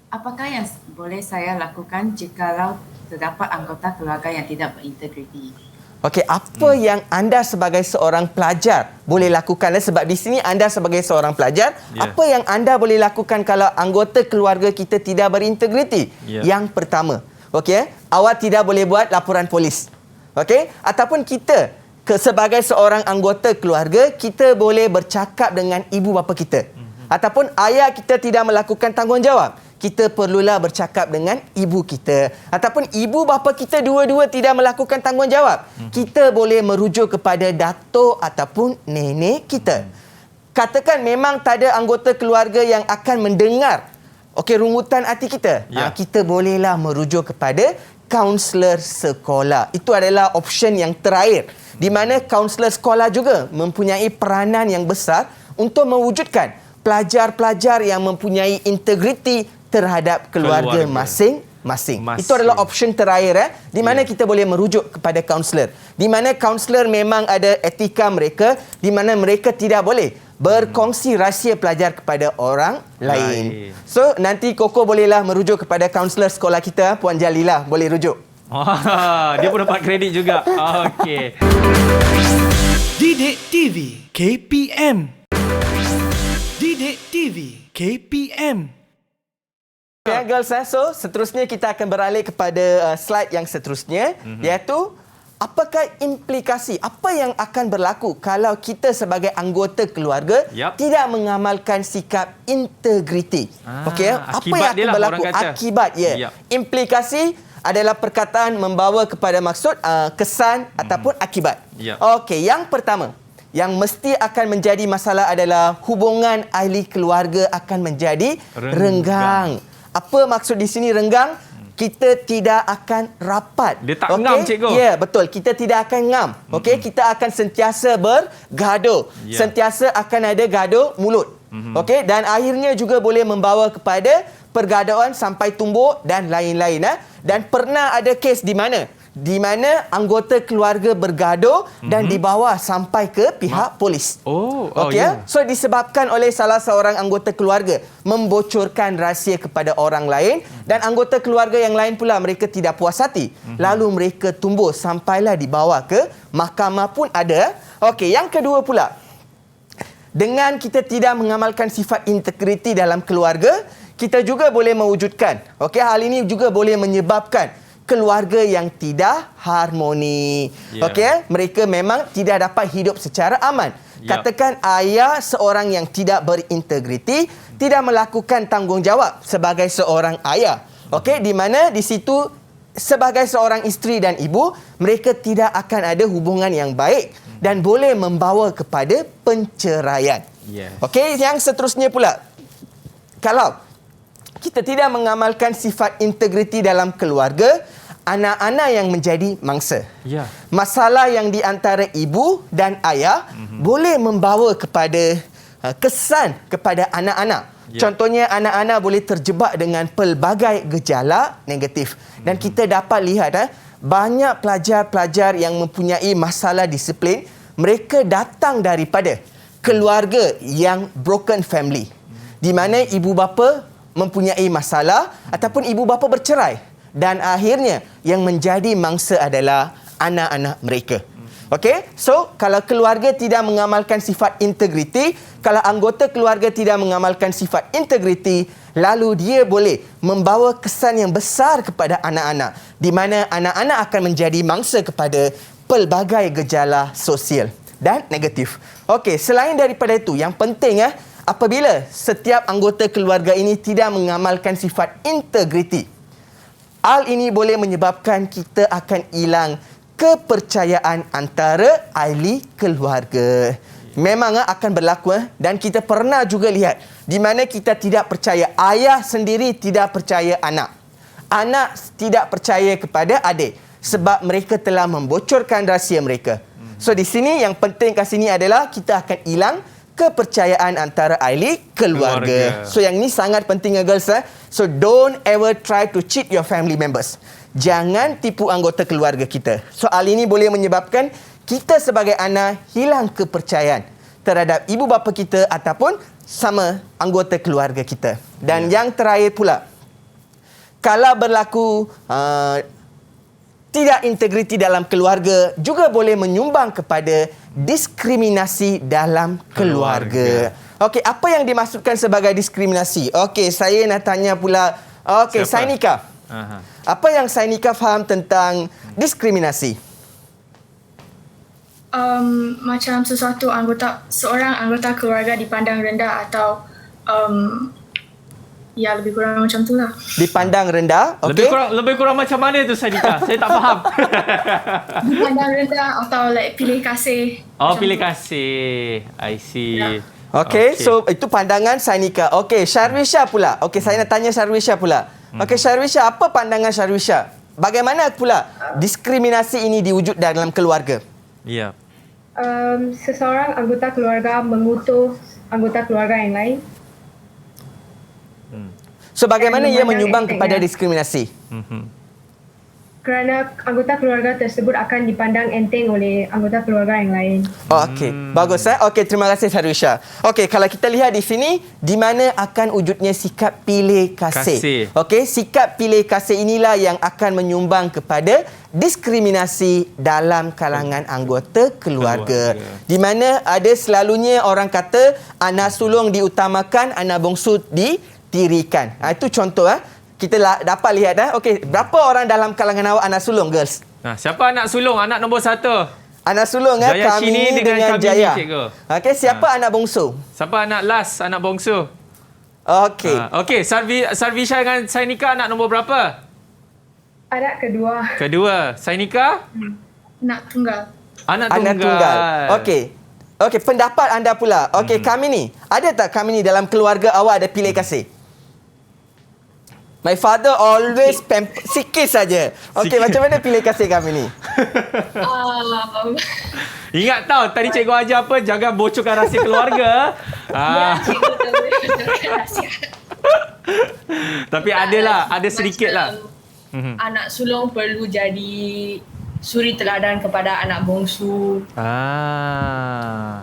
Apakah yang boleh saya lakukan jikalau terdapat anggota keluarga yang tidak berintegriti? Okey, apa yang anda sebagai seorang pelajar boleh lakukan? Sebab di sini anda sebagai seorang pelajar, apa yang anda boleh lakukan kalau anggota keluarga kita tidak berintegriti? Yang pertama, okey, awak tidak boleh buat laporan polis. Okey, ataupun kita sebagai seorang anggota keluarga, kita boleh bercakap dengan ibu bapa kita. Ataupun ayah kita tidak melakukan tanggungjawab, kita perlulah bercakap dengan ibu kita. Ataupun ibu bapa kita dua-dua tidak melakukan tanggungjawab, kita boleh merujuk kepada datuk ataupun nenek kita. Katakan memang tak ada anggota keluarga yang akan mendengar rungutan hati kita. Kita bolehlah merujuk kepada kaunselor sekolah. Itu adalah option yang terakhir, di mana kaunselor sekolah juga mempunyai peranan yang besar untuk mewujudkan pelajar-pelajar yang mempunyai integriti terhadap keluarga masing-masing. Itu adalah option terakhir, di mana kita boleh merujuk kepada kaunselor. Di mana kaunselor memang ada etika mereka, di mana mereka tidak boleh berkongsi rahsia pelajar kepada orang lain. So, nanti Koko bolehlah merujuk kepada kaunselor sekolah kita, Puan Jalila boleh rujuk. Dia pun dapat kredit juga. Okey. Didik TV KPM. Didik TV KPM. Okay, girls, so seterusnya kita akan beralih kepada slide yang seterusnya, iaitu apakah implikasi, apa yang akan berlaku kalau kita sebagai anggota keluarga tidak mengamalkan sikap integriti. Okey, apa yang akan berlaku? Akibat, implikasi adalah perkataan membawa kepada maksud kesan ataupun akibat. Ya. Okey, yang pertama yang mesti akan menjadi masalah adalah hubungan ahli keluarga akan menjadi renggang. Apa maksud di sini renggang? Kita tidak akan rapat. Dia tak ngam, cikgu. Ya, betul. Kita tidak akan ngam. Okey, kita akan sentiasa bergaduh. Sentiasa akan ada gaduh mulut. Okey, dan akhirnya juga boleh membawa kepada pergaduhan sampai tumbuk dan lain-lain. Dan pernah ada kes di mana anggota keluarga bergaduh dan dibawa sampai ke pihak polis. Okey, so disebabkan oleh salah seorang anggota keluarga membocorkan rahsia kepada orang lain dan anggota keluarga yang lain pula mereka tidak puas hati. Lalu mereka tumbuh sampailah dibawa ke mahkamah pun ada. Okey, yang kedua pula, dengan kita tidak mengamalkan sifat integriti dalam keluarga, kita juga boleh mewujudkan, okey, hal ini juga boleh menyebabkan keluarga yang tidak harmoni. Okey, mereka memang tidak dapat hidup secara aman. Katakan ayah seorang yang tidak berintegriti, tidak melakukan tanggungjawab sebagai seorang ayah. Okey, di mana di situ sebagai seorang isteri dan ibu, mereka tidak akan ada hubungan yang baik dan boleh membawa kepada penceraian. Okey, yang seterusnya pula, kalau kita tidak mengamalkan sifat integriti dalam keluarga, anak-anak yang menjadi mangsa. Masalah yang di antara ibu dan ayah boleh membawa kepada kesan kepada anak-anak. Contohnya, anak-anak boleh terjebak dengan pelbagai gejala negatif. Dan kita dapat lihat banyak pelajar-pelajar yang mempunyai masalah disiplin, mereka datang daripada keluarga yang broken family, di mana ibu bapa mempunyai masalah ataupun ibu bapa bercerai dan akhirnya yang menjadi mangsa adalah anak-anak mereka. Okey, so kalau keluarga tidak mengamalkan sifat integriti, kalau anggota keluarga tidak mengamalkan sifat integriti, lalu dia boleh membawa kesan yang besar kepada anak-anak, di mana anak-anak akan menjadi mangsa kepada pelbagai gejala sosial dan negatif. Okey, selain daripada itu, yang penting apabila setiap anggota keluarga ini tidak mengamalkan sifat integriti, hal ini boleh menyebabkan kita akan hilang kepercayaan antara ahli keluarga. Memang akan berlaku dan kita pernah juga lihat di mana kita tidak percaya, ayah sendiri tidak percaya anak. Anak tidak percaya kepada adik sebab mereka telah membocorkan rahsia mereka. So di sini yang penting kat sini adalah kita akan hilang kepercayaan antara ahli keluarga. So yang ni sangat penting girls. So don't ever try to cheat your family members. Jangan tipu anggota keluarga kita. So hal ini boleh menyebabkan kita sebagai anak hilang kepercayaan terhadap ibu bapa kita ataupun sama anggota keluarga kita. Dan yang terakhir pula, kalau berlaku tidak integriti dalam keluarga juga boleh menyumbang kepada diskriminasi dalam keluarga. Okey, apa yang dimaksudkan sebagai diskriminasi? Okey, saya nak tanya pula. Okey, Sainika. Apa yang Sainika faham tentang diskriminasi? Macam seorang anggota keluarga dipandang rendah atau ya lebih kurang macam itulah. Dipandang rendah, okey. Lebih kurang macam mana tu Sainika? Saya tak faham. Dipandang rendah atau pilih kasih. Pilih kasih. I see. Okey, so itu pandangan Sainika. Okey, Sharwisha pula. Okey, saya nak tanya Sharwisha pula. Okey, Sharwisha, apa pandangan Sharwisha? Bagaimana pula diskriminasi ini diwujud dalam keluarga? Ya. Seseorang anggota keluarga mengutus anggota keluarga yang lain. So bagaimana ia menyumbang kepada diskriminasi? Kerana anggota keluarga tersebut akan dipandang enteng oleh anggota keluarga yang lain. Okey, bagus. Okey, terima kasih Sharwisha. Okey, kalau kita lihat di sini, di mana akan wujudnya sikap pilih kasih. Okey, sikap pilih kasih inilah yang akan menyumbang kepada diskriminasi dalam kalangan anggota keluarga. Di mana ada selalunya orang kata anak sulung diutamakan, anak bongsu ditirikan. Itu contoh kita dapat lihat okey, berapa orang dalam kalangan awak anak sulung girls? Siapa anak sulung? Anak nombor 1. Anak sulung Jaya kami Shini dengan kami Jaya. Cikgu. Okey, siapa anak bongsu? Siapa anak last, anak bongsu? Okey. Okey, Sarvisha dengan Sainika anak nombor berapa? Anak kedua. Kedua. Sainika? Anak tunggal. Anak Anak tunggal. Okey, pendapat anda pula. Okey, kami ni, ada tak kami ni dalam keluarga awak ada pilih kasih? My father always sikit saja. Okey, macam mana pilih kasih kami ni? Ingat tau, tadi cikgu ajar apa? Jangan bocorkan rahsia keluarga. Cikgu tak boleh bocorkan rahsia. Tapi adalah, ada sedikit lah. Anak sulung perlu jadi suri teladan kepada anak bongsu.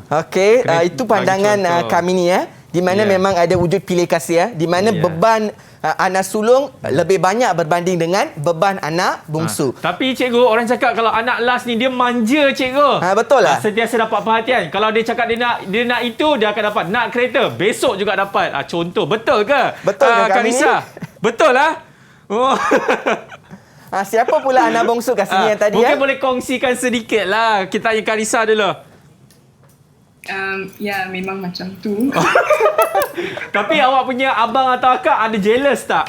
Okey, itu pandangan kami ni di mana memang ada wujud pilih kasih di mana beban anak sulung lebih banyak berbanding dengan beban anak bungsu. Tapi cikgu, orang cakap kalau anak last ni dia manja cikgu. Betul lah. Sentiasa dapat perhatian. Kalau dia cakap dia nak itu, dia akan dapat. Nak kereta, besok juga dapat. Contoh, betul ke? Betul ke Kak Risa? Betul lah. Oh. Siapa pula anak bongsu kat sini yang tadi? Mungkin boleh kongsikan sedikit lah. Kita tanya Kak Risa dulu. Ya, memang macam tu. Tapi awak punya abang atau akak ada jealous tak?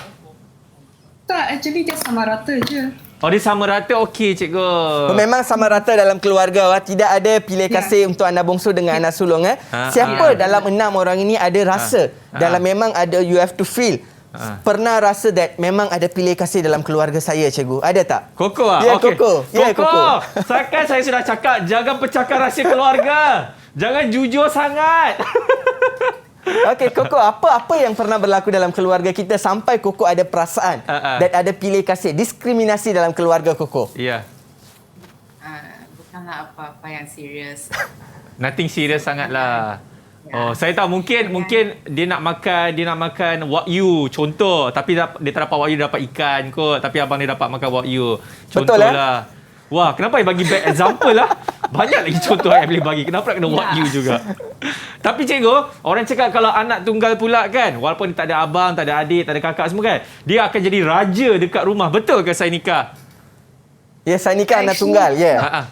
Tak, actually dia sama rata je. Oh, dia sama rata. Okey, cikgu. Memang sama rata dalam keluarga. Tidak ada pilih kasih untuk anak bongsu dengan anak sulung. Siapa dalam 6 orang ini ada rasa? Dalam memang ada, you have to feel. Pernah rasa that memang ada pilih kasih dalam keluarga saya, cikgu? Ada tak? Koko lah? Ya, okay. Koko. Ya, Koko. Saya sudah cakap, jangan pecahkan rahsia keluarga. Jangan jujur sangat. Okey, Koko, apa yang pernah berlaku dalam keluarga kita sampai Koko ada perasaan dan ada pilih kasih, diskriminasi dalam keluarga Koko? Ya. Bukanlah apa-apa yang serius. Nothing serius sangatlah. Oh, saya tahu mungkin dia nak makan wagyu contoh, tapi dia tak dapat wagyu, dia dapat ikan kot, tapi abang dia dapat makan wagyu. Contohlah. Wah, kenapa dia bagi bad example lah? Banyak lagi contoh yang boleh bagi. Kenapa nak kena wagyu juga? Tapi cikgu, orang cakap kalau anak tunggal pula kan, walaupun dia tak ada abang, tak ada adik, tak ada kakak semua kan, dia akan jadi raja dekat rumah. Betul ke Sainika? Ya, Sainika anak tunggal. Ya.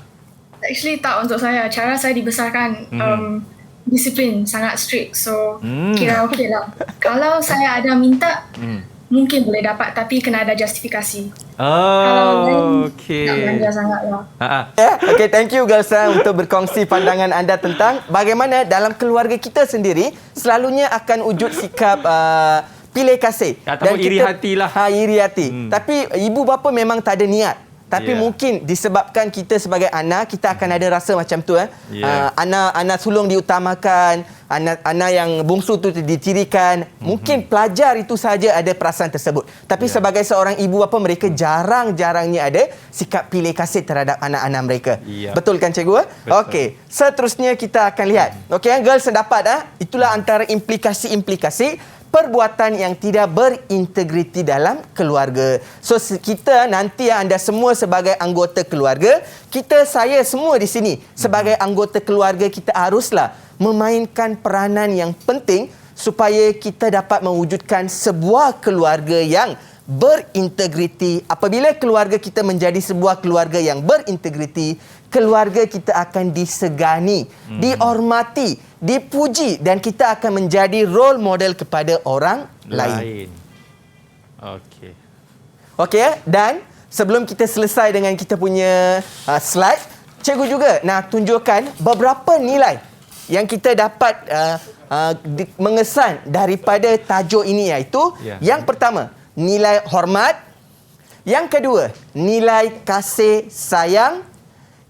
Actually tak untuk saya. Cara saya dibesarkan disiplin, sangat strict. So, kira okey lah. Kalau saya ada minta, mungkin boleh dapat, tapi kena ada justifikasi. Kalau okey. Tak belanja sangat lah. Okey, thank you girls untuk berkongsi pandangan anda tentang bagaimana dalam keluarga kita sendiri selalunya akan wujud sikap pilih kasih. Ataupun iri hati lah. Iri hati. Tapi ibu bapa memang tak ada niat. Tapi mungkin disebabkan kita sebagai anak, kita akan ada rasa macam tu. Anak sulung diutamakan, anak yang bungsu tu ditirikan. Mungkin pelajar itu saja ada perasaan tersebut. Tapi sebagai seorang ibu bapa, mereka jarang-jarangnya ada sikap pilih kasih terhadap anak-anak mereka. Betul kan cikgu? Okey, seterusnya kita akan lihat. Okey, girls dapat itulah antara implikasi-implikasi perbuatan yang tidak berintegriti dalam keluarga. So, kita nanti anda semua sebagai anggota keluarga, saya semua di sini sebagai anggota keluarga, kita haruslah memainkan peranan yang penting supaya kita dapat mewujudkan sebuah keluarga yang berintegriti. Apabila keluarga kita menjadi sebuah keluarga yang berintegriti, keluarga kita akan disegani, dihormati, dipuji, dan kita akan menjadi role model kepada orang lain. Okey, dan sebelum kita selesai dengan kita punya slide, cikgu juga nak tunjukkan beberapa nilai yang kita dapat mengesan daripada tajuk ini, iaitu yang pertama, nilai hormat. Yang kedua, nilai kasih sayang.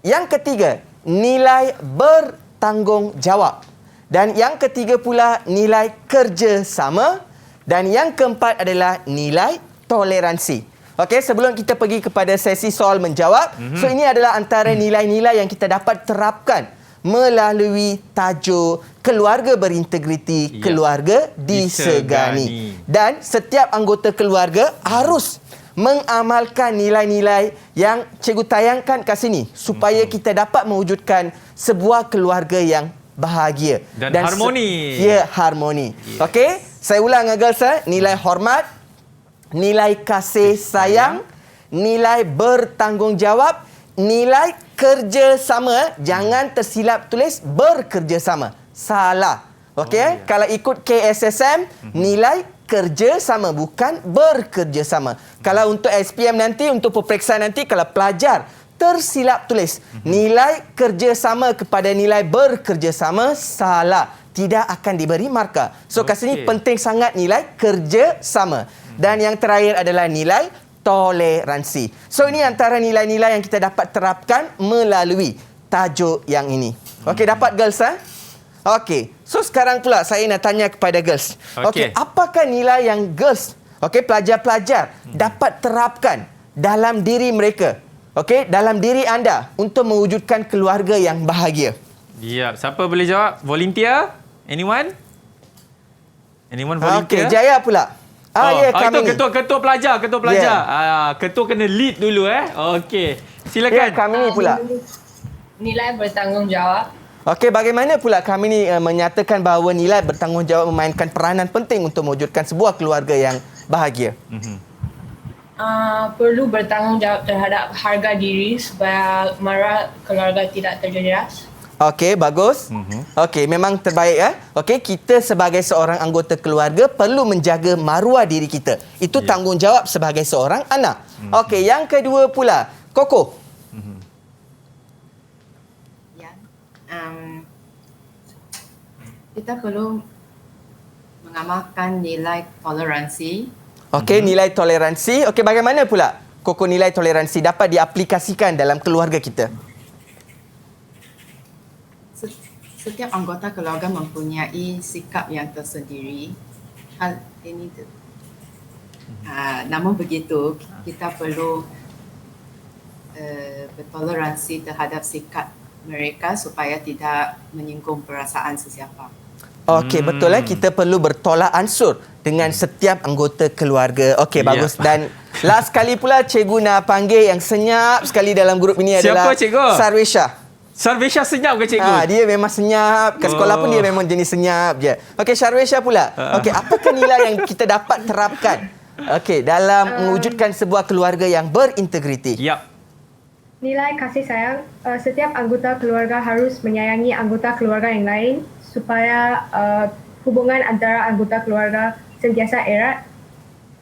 Yang ketiga, nilai bertanggungjawab. Dan yang ketiga pula, nilai kerjasama. Dan yang keempat adalah nilai toleransi. Okey, sebelum kita pergi kepada sesi soal menjawab, so ini adalah antara nilai-nilai yang kita dapat terapkan melalui tajuk keluarga berintegriti, keluarga disegani. Dan setiap anggota keluarga harus mengamalkan nilai-nilai yang cikgu tayangkan kat sini supaya kita dapat mewujudkan sebuah keluarga yang bahagia dan harmoni. Harmoni. Okey, saya ulang girls, nilai hormat, nilai kasih sayang, nilai bertanggungjawab, nilai kerjasama. Jangan tersilap tulis bekerjasama. Salah. Okey, kalau ikut KSSM, nilai kerjasama, bukan bekerjasama. Kalau untuk SPM nanti, untuk peperiksaan nanti, kalau pelajar tersilap tulis nilai kerjasama kepada nilai bekerjasama, salah. Tidak akan diberi markah. So kat sini penting sangat nilai kerjasama. Dan yang terakhir adalah nilai toleransi. So ini antara nilai-nilai yang kita dapat terapkan melalui tajuk yang ini. Okey, dapat girls? Okey. So sekarang pula saya nak tanya kepada girls. Okey, apakah nilai yang girls, pelajar-pelajar dapat terapkan dalam diri mereka? Okey, dalam diri anda untuk mewujudkan keluarga yang bahagia? Ya, siapa boleh jawab? Volunteer? Anyone? Anyone volunteer? Okey, Jaya pula. Itu ketua pelajar. Ketua kena lead dulu Okey. Silakan. Kami ni pula. Nilai bertanggungjawab. Okey, bagaimana pula kami ni menyatakan bahawa nilai bertanggungjawab memainkan peranan penting untuk mewujudkan sebuah keluarga yang bahagia? Perlu bertanggungjawab terhadap harga diri supaya maruah keluarga tidak terjejas. Okey, bagus. Okey, memang terbaik Okey, kita sebagai seorang anggota keluarga perlu menjaga maruah diri kita. Itu tanggungjawab sebagai seorang anak. Okey, yang kedua pula, Koko. Kita perlu mengamalkan nilai toleransi. Okey, nilai toleransi. Okey, bagaimana pula Koko nilai toleransi dapat diaplikasikan dalam keluarga kita? Setiap anggota keluarga mempunyai sikap yang tersendiri. Hal ini namun begitu, kita perlu bertoleransi terhadap sikap mereka supaya tidak menyinggung perasaan sesiapa. Okey, betul kita perlu bertolak ansur dengan setiap anggota keluarga. Okey, bagus. Dan last sekali pula cikgu nak panggil yang senyap sekali dalam grup ini adalah Sarwisha. Sarwisha senyap ke cikgu? Dia memang senyap. Ke sekolah pun dia memang jenis senyap je. Okey, Sarwisha pula. Okey, apakah nilai yang kita dapat terapkan dalam mewujudkan sebuah keluarga yang berintegriti? Nilai kasih sayang. Setiap anggota keluarga harus menyayangi anggota keluarga yang lain supaya hubungan antara anggota keluarga sentiasa erat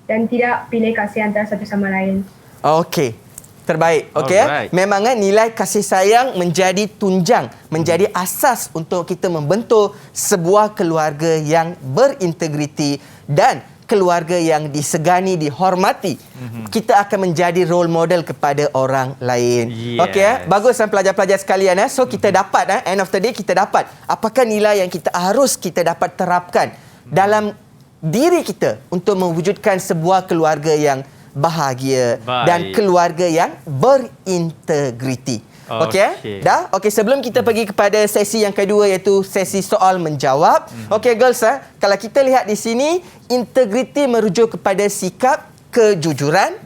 dan tidak pilih kasih antara satu sama lain. Okey. Terbaik. Okey. Memang nilai kasih sayang menjadi tunjang, menjadi asas untuk kita membentuk sebuah keluarga yang berintegriti dan keluarga yang disegani, dihormati. Kita akan menjadi role model kepada orang lain. Okey, bagus pelajar-pelajar sekalian. So kita dapat end of the day kita dapat apakah nilai yang kita dapat terapkan dalam diri kita untuk mewujudkan sebuah keluarga yang bahagia dan keluarga yang berintegriti. Okey? Dah? Okey, sebelum kita pergi kepada sesi yang kedua iaitu sesi soal menjawab. Okey girls, kalau kita lihat di sini, integriti merujuk kepada sikap kejujuran,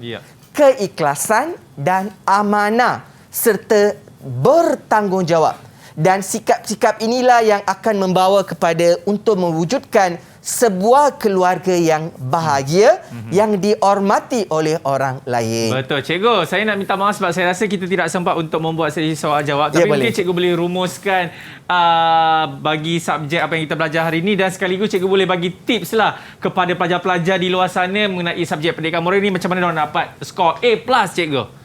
keikhlasan dan amanah serta bertanggungjawab. Dan sikap-sikap inilah yang akan membawa kepada untuk mewujudkan sebuah keluarga yang bahagia, yang dihormati oleh orang lain. Betul, cikgu. Saya nak minta maaf sebab saya rasa kita tidak sempat untuk membuat sesi soal jawab. Tapi mungkin cikgu boleh rumuskan bagi subjek apa yang kita belajar hari ini dan sekaligus cikgu boleh bagi tips lah kepada pelajar-pelajar di luar sana mengenai subjek pendidikan moral ini, macam mana mereka dapat skor A+, cikgu.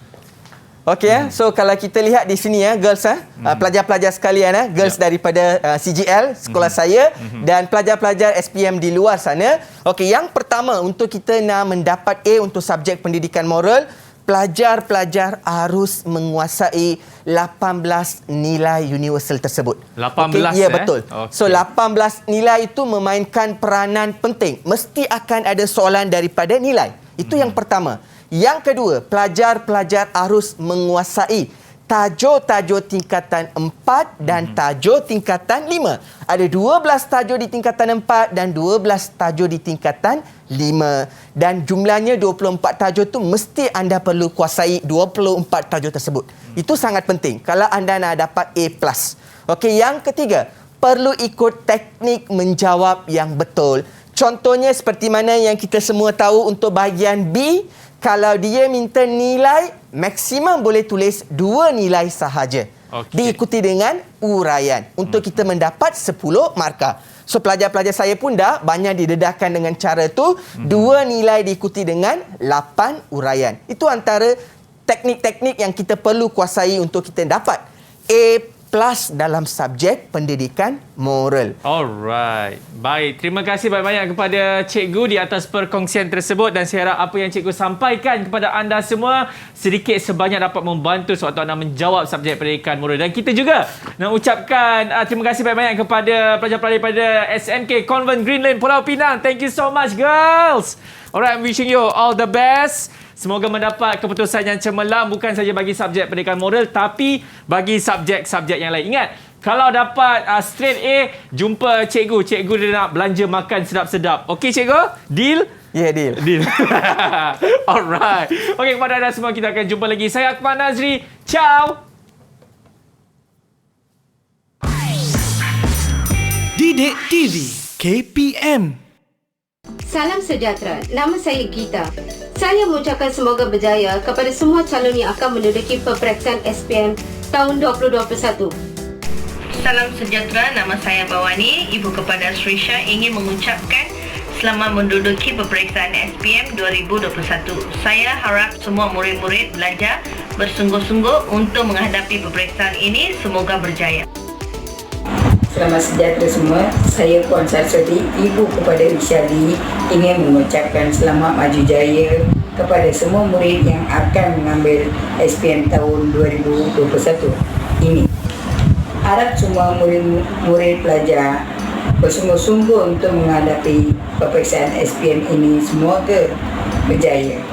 Okey, so kalau kita lihat di sini girls pelajar-pelajar sekalian girls daripada CGL sekolah saya dan pelajar-pelajar SPM di luar sana. Okey, yang pertama untuk kita nak mendapat A untuk subjek pendidikan moral, pelajar-pelajar harus menguasai 18 nilai universal tersebut. 18 ya betul. So 18 nilai itu memainkan peranan penting. Mesti akan ada soalan daripada nilai. Itu yang pertama. Yang kedua, pelajar-pelajar harus menguasai tajuk-tajuk tingkatan 4 dan tajuk tingkatan 5. Ada 12 tajuk di tingkatan 4 dan 12 tajuk di tingkatan 5. Dan jumlahnya 24 tajuk tu mesti anda perlu kuasai 24 tajuk tersebut. Itu sangat penting kalau anda nak dapat A+. Okey, yang ketiga, perlu ikut teknik menjawab yang betul. Contohnya seperti mana yang kita semua tahu untuk bahagian B, kalau dia minta nilai, maksimum boleh tulis 2 nilai sahaja. Diikuti dengan uraian untuk kita mendapat 10 markah. So pelajar-pelajar saya pun dah banyak didedahkan dengan cara tu. 2 nilai diikuti dengan 8 uraian. Itu antara teknik-teknik yang kita perlu kuasai untuk kita dapat A+ dalam subjek pendidikan moral. Alright. Baik, terima kasih banyak-banyak kepada cikgu di atas perkongsian tersebut dan saya harap apa yang cikgu sampaikan kepada anda semua sedikit sebanyak dapat membantu sewaktu anda menjawab subjek pendidikan moral. Dan kita juga nak ucapkan terima kasih banyak-banyak kepada pelajar-pelajar daripada SMK Convent Green Lane Pulau Pinang. Thank you so much, girls. Alright, I'm wishing you all the best. Semoga mendapat keputusan yang cemerlang bukan saja bagi subjek pendidikan moral tapi bagi subjek-subjek yang lain. Ingat, kalau dapat straight A, jumpa cikgu. Cikgu dia nak belanja makan sedap-sedap. Okey cikgu? Deal? Ya, deal. Deal. Alright. Okey, kepada anda semua kita akan jumpa lagi. Saya Akmal Nazri. Ciao. Didik TV KPM. Salam sejahtera, nama saya Gita. Saya mengucapkan semoga berjaya kepada semua calon yang akan menduduki peperiksaan SPM tahun 2021. Salam sejahtera, nama saya Bawani. Ibu kepada Srisha ingin mengucapkan selamat menduduki peperiksaan SPM 2021. Saya harap semua murid-murid belajar bersungguh-sungguh untuk menghadapi peperiksaan ini. Semoga berjaya. Selamat sejahtera semua. Saya Puan Sarswati, ibu kepada Isyadi, ingin mengucapkan selamat maju jaya kepada semua murid yang akan mengambil SPM tahun 2021 ini. Harap semua murid pelajar bersungguh-sungguh untuk menghadapi peperiksaan SPM ini. Semoga berjaya.